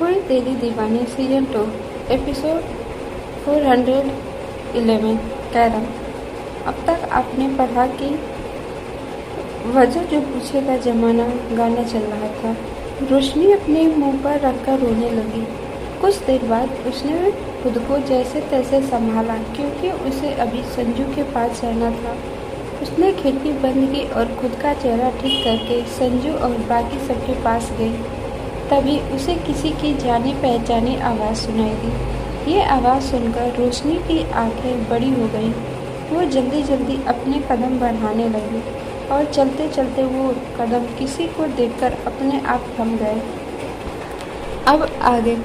हुई तेरी दीवानी season 2 episode 411। Carrom. अब तक आपने पढ़ा कि वजह जो पूछे का जमाना गाना चल रहा था। रोशनी अपने मुंह पर रखकर रोने लगी। कुछ देर बाद उसने खुद को जैसे तैसे संभाला क्योंकि उसे अभी संजू के पास जाना था। उसने खिड़की बंद की और खुद का चेहरा ठीक करके संजू और बाकी सबके पास गई। तभी उसे किसी की जानी पहचानी आवाज़ सुनाई दी। ये आवाज़ सुनकर रोशनी की आंखें बड़ी हो गईं। वो जल्दी जल्दी अपने कदम बढ़ाने लगी और चलते चलते वो कदम किसी को देखकर अपने आप थम गए। अब आगे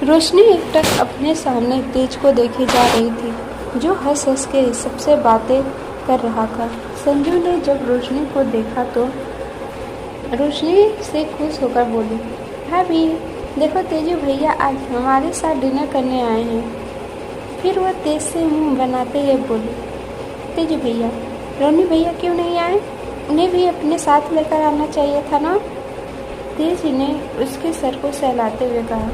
रोशनी एकटक अपने सामने तेज को देखे जा रही थी, जो हंस हंस के सबसे बातें कर रहा था। संजू ने जब रोशनी को देखा तो रोशनी से खुश होकर बोली, भाभी देखो तेजू भैया आज हमारे साथ डिनर करने आए हैं। फिर वह तेज से मुंह बनाते हुए बोली, तेजू भैया रोनी भैया क्यों नहीं आए? उन्हें भी अपने साथ लेकर आना चाहिए था ना। तेज ने उसके सर को सहलाते हुए कहा,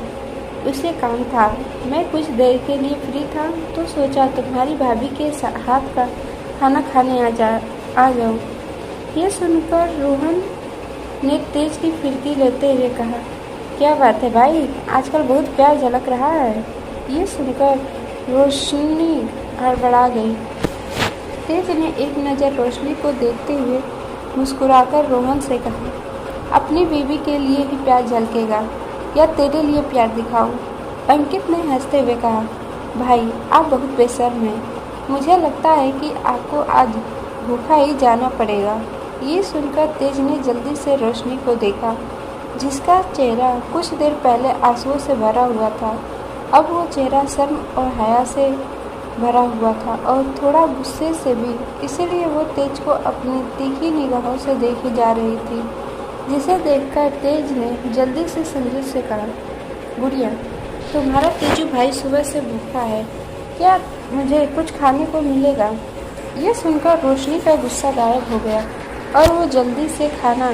उसे काम था, मैं कुछ देर के लिए फ्री था तो सोचा तुम्हारी भाभी के हाथ का खाना खाने आ जाओ। यह सुनकर रोहन ने तेज की फिरकी लेते हुए कहा, क्या बात है भाई, आजकल बहुत प्यार झलक रहा है। ये सुनकर रोशनी हड़बड़ा गई। तेज ने एक नज़र रोशनी को देखते हुए मुस्कुराकर रोहन से कहा, अपनी बीवी के लिए ही प्यार झलकेगा या तेरे लिए प्यार दिखाऊं? अंकित ने हंसते हुए कहा, भाई आप बहुत बेशर्म हैं, मुझे लगता है कि आपको आज भूखा ही जाना पड़ेगा। ये सुनकर तेज ने जल्दी से रोशनी को देखा, जिसका चेहरा कुछ देर पहले आंसुओं से भरा हुआ था। अब वो चेहरा शर्म और हया से भरा हुआ था और थोड़ा गुस्से से भी, इसीलिए वो तेज को अपनी तीखी निगाहों से देखी जा रही थी, जिसे देखकर तेज ने जल्दी से संजू से कहा, गुड़िया तुम्हारा तेजू भाई सुबह से भूखा है, क्या मुझे कुछ खाने को मिलेगा? यह सुनकर रोशनी का गुस्सा गायब हो गया और वो जल्दी से खाना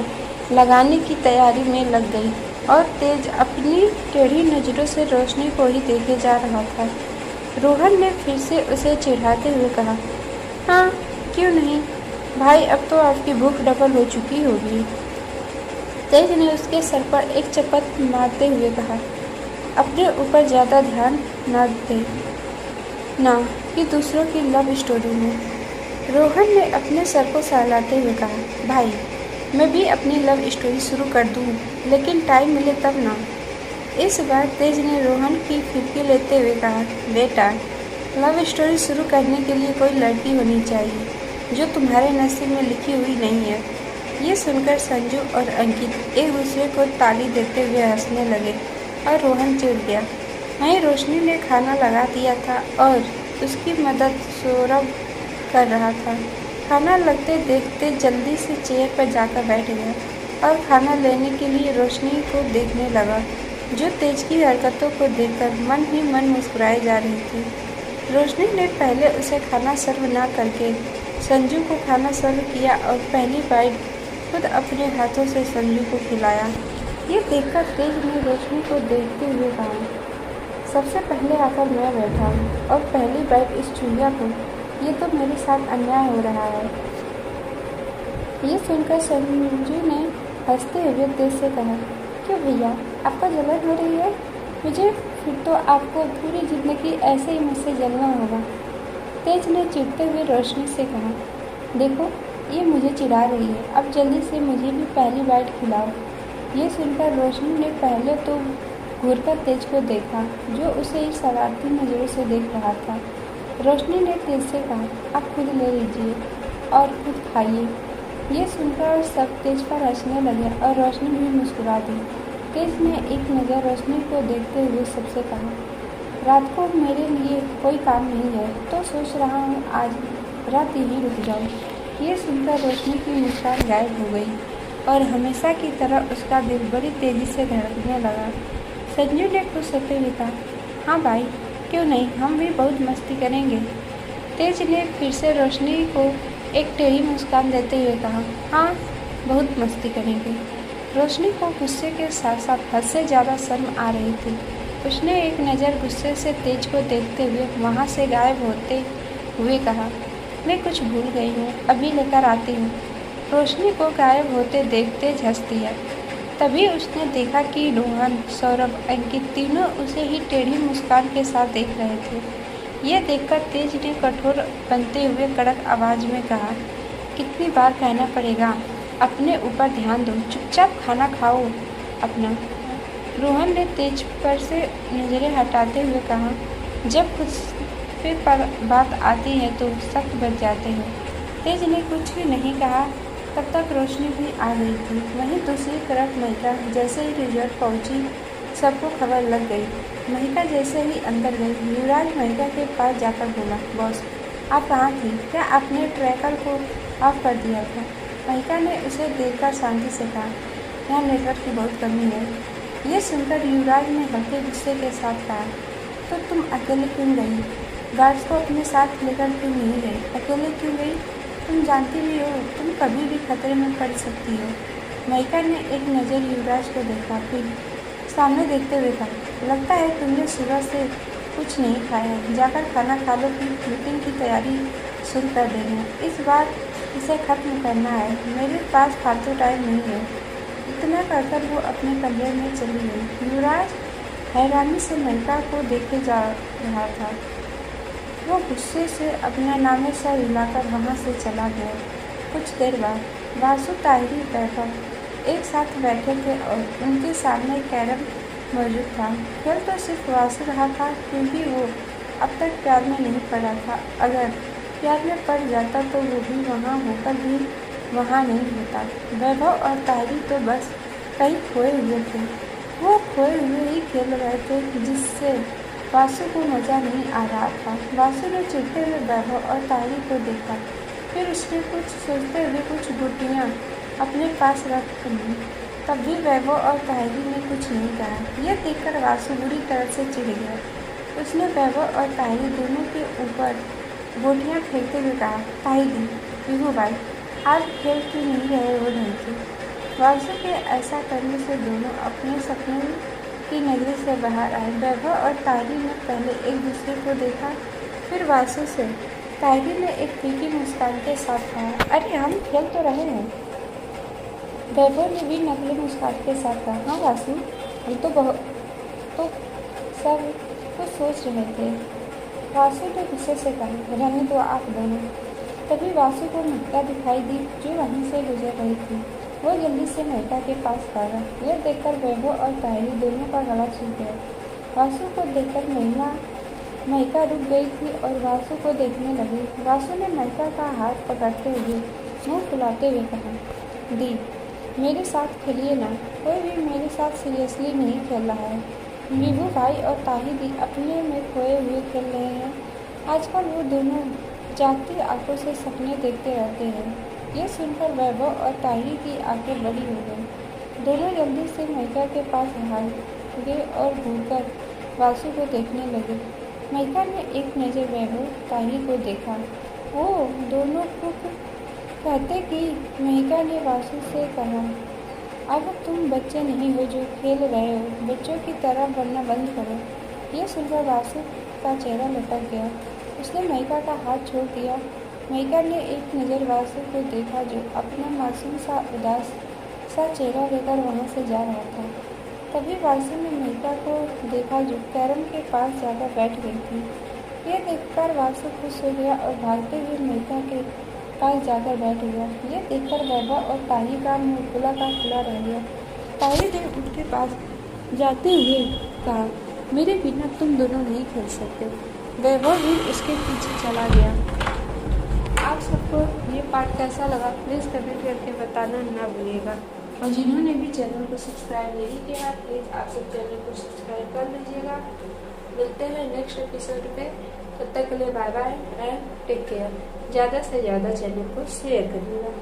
लगाने की तैयारी में लग गई और तेज अपनी टेढ़ी नज़रों से रोशनी को ही देखे जा रहा था। रोहन ने फिर से उसे चिढ़ाते हुए कहा, हाँ क्यों नहीं भाई, अब तो आपकी भूख डबल हो चुकी होगी। तेज ने उसके सर पर एक चपत मारते हुए कहा, अपने ऊपर ज़्यादा ध्यान न दे ना कि दूसरों की लव स्टोरी में। रोहन ने अपने सर को सहलाते हुए कहा, भाई मैं भी अपनी लव स्टोरी शुरू कर दूँ, लेकिन टाइम मिले तब ना। इस बार तेज ने रोहन की फिरकी लेते हुए कहा, बेटा लव स्टोरी शुरू करने के लिए कोई लड़की होनी चाहिए जो तुम्हारे नसीब में लिखी हुई नहीं है। ये सुनकर संजू और अंकित एक दूसरे को ताली देते हुए हंसने लगे और रोहन चिढ़ गया। वहीं रोशनी ने खाना लगा दिया था और उसकी मदद सौरभ कर रहा था। खाना लगते देखते जल्दी से चेयर पर जाकर बैठ गया और खाना लेने के लिए रोशनी को देखने लगा, जो तेज की हरकतों को देखकर मन ही मन मुस्कुराए जा रही थी। रोशनी ने पहले उसे खाना सर्व ना करके संजू को खाना सर्व किया और पहली बाइट खुद अपने हाथों से संजू को खिलाया। ये देखकर तेज ने रोशनी को देखते हुए कहा, सबसे पहले आकर मैं बैठा हूँ और पहली बाइट इस चूहिया को, ये तो मेरे साथ अन्याय हो रहा है। ये सुनकर संजू ने हंसते हुए तेज से कहा, क्यों भैया आपको जलन हो रही है? मुझे फिर तो आपको पूरी जिंदगी ऐसे ही मुझसे जलना होगा। तेज ने चिढ़ते हुए रोशनी से कहा, देखो ये मुझे चिढ़ा रही है, अब जल्दी से मुझे भी पहली बाइट खिलाओ। ये सुनकर रोशनी ने पहले तो घूरकर तेज को देखा, जो उसे शरारती नज़रों से देख रहा था। रोशनी ने तेज से कहा, आप खुद ले लीजिए और खुद खाइए। ये सुनकर सब तेज पर हंसने लगे और रोशनी भी मुस्कुरा दी। तेज ने एक नज़र रोशनी को देखते हुए सबसे कहा, रात को मेरे लिए कोई काम नहीं है तो सोच रहा हूँ आज रात यहीं रुक जाऊँ। ये सुनकर रोशनी की मुस्कान गायब हो गई और हमेशा की तरह उसका दिल बड़ी तेज़ी से धड़कने लगा। संजू ने खुश होते हुए कहा, हाँ भाई क्यों नहीं, हम भी बहुत मस्ती करेंगे। तेज ने फिर से रोशनी को एक टेढ़ी मुस्कान देते हुए कहा, हाँ बहुत मस्ती करेंगे। रोशनी को गुस्से के साथ साथ हद से ज़्यादा शर्म आ रही थी। उसने एक नज़र गुस्से से तेज को देखते हुए वहाँ से गायब होते हुए कहा, मैं कुछ भूल गई हूँ, अभी लेकर आती हूँ। रोशनी को गायब होते देखते हंस दिया। तभी उसने देखा कि रोहन, सौरभ, अंकित तीनों उसे ही टेढ़ी मुस्कान के साथ देख रहे थे। यह देखकर तेज ने कठोर बनते हुए कड़क आवाज में कहा, कितनी बार कहना पड़ेगा, अपने ऊपर ध्यान दो, चुपचाप खाना खाओ अपना। रोहन ने तेज पर से नजरें हटाते हुए कहा, जब खुद पर बात आती है तो सख्त बच जाते हो। तेज ने कुछ भी नहीं कहा। तब तक रोशनी भी आ गई थी। वहीं दूसरी तरफ महिका जैसे ही रिजल्ट पहुंची, सबको खबर लग गई। महिका जैसे ही अंदर गई, युवराज महिका के पास जाकर बोला, बॉस आप कहाँ थी? क्या आपने ट्रैकर को ऑफ कर दिया था? महिका ने उसे देखकर शांति से कहा, यहाँ नेटवर्क की बहुत कमी है। ये सुनकर युवराज ने हल्के गुस्से के साथ कहा, तो तुम अकेले क्यों गई? गार्ड्स को अपने साथ लेकर क्यों नहीं गई? अकेले क्यों गई? तुम जानती भी हो तुम कभी भी खतरे में पड़ सकती हो। महिका ने एक नज़र युवराज को देखा, फिर सामने देखते हुए कहा, लगता है तुमने सुबह से कुछ नहीं खाया, जाकर खाना खा लो, फिर मीटिंग की तैयारी शुरू कर देना। इस बार इसे ख़त्म करना है, मेरे पास फालतू टाइम नहीं है। इतना कहकर वो अपने कमरे में चली गई। युवराज हैरानी से महिका को देखे जा रहा था। वो गुस्से से अपना नामे सर हिलाकर वहाँ से चला गया। कुछ देर बाद वासु, ताहिरी, वैभव एक साथ बैठे थे और उनके सामने कैरम मौजूद था। खेल तो सिर्फ वासु रहा था, क्योंकि वो अब तक प्यार में नहीं पड़ा था। अगर प्यार में पड़ जाता तो वो भी वहाँ होकर भी वहाँ नहीं होता। वैभव और ताहिरी तो बस कहीं खोए हुए थे। वो खोए हुए ही खेल रहे थे, जिससे वासु को मज़ा नहीं आ रहा था। वासु ने चिढ़ते हुए वैभव और ताहिरी को देखा, फिर उसने कुछ सोचते हुए कुछ गुटियाँ अपने पास रख ली। तब भी वैभव और ताहिरी ने कुछ नहीं कहा। यह देखकर वासु बुरी तरह से चिढ़ गया। उसने वैभव और ताहिरी दोनों के ऊपर गोटियाँ फेंकते हुए कहा, ताहिरी, विभू भाई, आज खेल क्यों नहीं रहे हो ढंग से? वासु के ऐसा करने से दोनों अपने सपने की नजर से बाहर आए। वैभव और ताहिरी ने पहले एक दूसरे को देखा, फिर वासु से। ताहिरी ने एक फीकी मुस्कान के साथ कहा, अरे हम खेल तो रहे हैं। वैभव ने भी नकली मुस्कान के साथ कहा, हाँ वासु, हम तो सब कुछ सोच रहे थे। वासु ने गुस्से से कहा, रहने दो आप दोनों। तभी वासु को महिका दिखाई दी, जो वहीं से गुजर रही थी। वो जल्दी से महिका के पास भागा। यह देखकर वैभव और ताहिरी दोनों का गला सूख गया। वासु को देखकर महिका रुक गई थी और वासु को देखने लगी। वासु ने महिका का हाथ पकड़ते हुए मुंह फुलाते हुए कहा, दी, मेरे साथ खेलिए ना, कोई भी मेरे साथ सीरियसली नहीं खेल रहा है। विभू भाई और ताहिरी अपने में खोए हुए खेल रहे हैं। आजकल वो दोनों जागती आंखों से सपने देखते रहते हैं। यह सुनकर वैभव और ताहिरी की आंखें बड़ी हो गई। दोनों जल्दी से महिका के पास भागे और घूरकर वासु को देखने लगे। महिका ने एक नज़र वैभव, ताहिरी को देखा। वो दोनों को कहते कि महिका ने वासु से कहा, अब तुम बच्चे नहीं हो जो खेल रहे हो, बच्चों की तरह बनना बंद करो। यह सुनकर वासु का चेहरा लटक गया। उसने महिका का हाथ छोड़ दिया। महिका ने एक नज़र वासु को देखा, जो अपना मासूम सा उदास सा चेहरा लेकर वहाँ से जा रहा था। तभी वासु ने महिका को देखा, जो कैरम के पास जाकर बैठ गई थी। यह देखकर वासु खुश हो गया और भागते हुए महिका के पास जाकर बैठ गया। यह देखकर वैभव और ताहिरी का मुँह खुला का खुला रह गया। ताहिरी ने उनके पास जाते हुए कहा, मेरे बिना तुम दोनों नहीं खेल सकते। वैभव भी उसके पीछे चला गया। आप सबको ये पार्ट कैसा लगा प्लीज़ कमेंट करके बताना ना भूलिएगा। और जिन्होंने भी चैनल को सब्सक्राइब नहीं किया, प्लीज़ आप सब चैनल को सब्सक्राइब कर लीजिएगा। मिलते हैं नेक्स्ट एपिसोड पे। तब तक के लिए bye bye and take care. ज़्यादा से ज़्यादा चैनल को शेयर करिएगा।